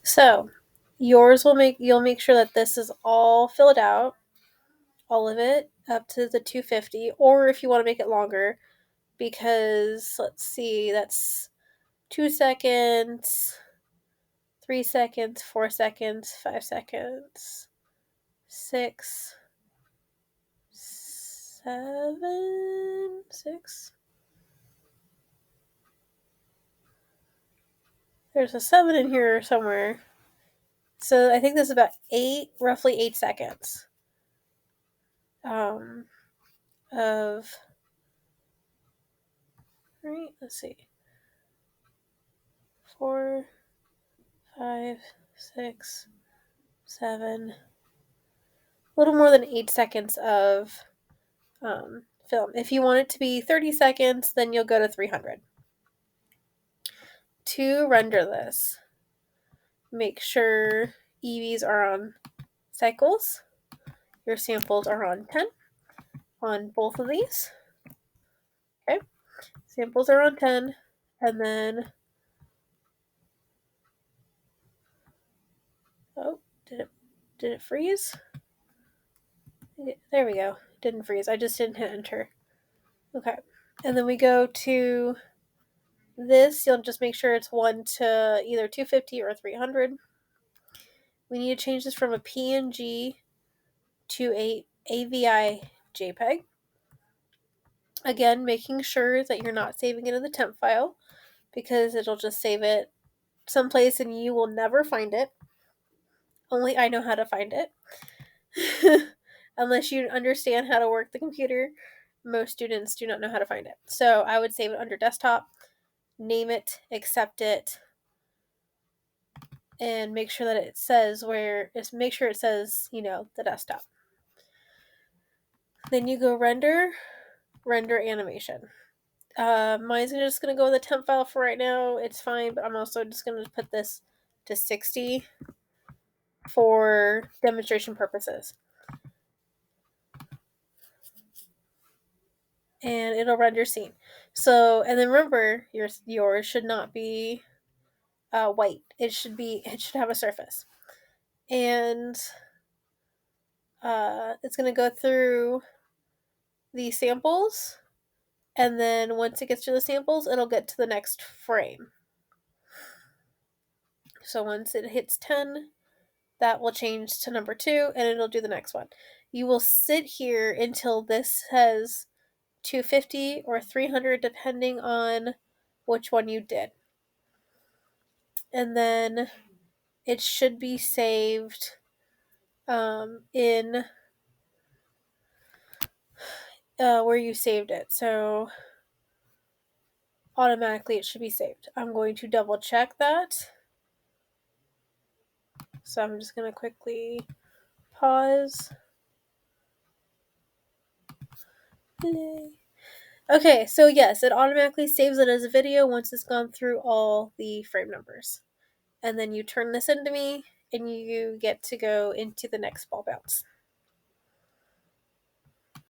So you'll make sure that this is all filled out, all of it up to the 250, or if you want to make it longer, because let's see, that's 2 seconds, 3 seconds, 4 seconds, 5 seconds, 6, 7, 6. There's a 7 in here somewhere. So I think this is about roughly 8 seconds of, right, let's see, 4, 5, 6, 7, a little more than 8 seconds of film. If you want it to be 30 seconds, then you'll go to 300. To render this, make sure EVs are on cycles. Your samples are on 10 on both of these. Okay, samples are on 10, and then, oh, did it freeze? There we go. Didn't freeze. I just didn't hit enter. Okay, and then we go to this. You'll just make sure it's 1 to either 250 or 300. We need to change this from a PNG to a AVI JPEG. Again, making sure that you're not saving it in the temp file, because it'll just save it someplace and you will never find it. Only I know how to find it. Unless you understand how to work the computer, most students do not know how to find it. So I would save it under desktop, name it, accept it, and make sure that it says make sure it says, the desktop. Then you go render animation. Mine's just going to go in the temp file for right now. It's fine, but I'm also just going to put this to 60 for demonstration purposes. And it'll render scene. So, and then remember, yours should not be white. It should have a surface. And it's going to go through the samples, and then once it gets to the samples, it'll get to the next frame. So once it hits 10, that will change to number 2, and it'll do the next one. You will sit here until this says 250 or 300, depending on which one you did. And then it should be saved in where you saved it. So automatically it should be saved. I'm going to double check that. So I'm just going to quickly pause. Yay. Okay, so yes, it automatically saves it as a video once it's gone through all the frame numbers. And then you turn this into me, and you get to go into the next ball bounce.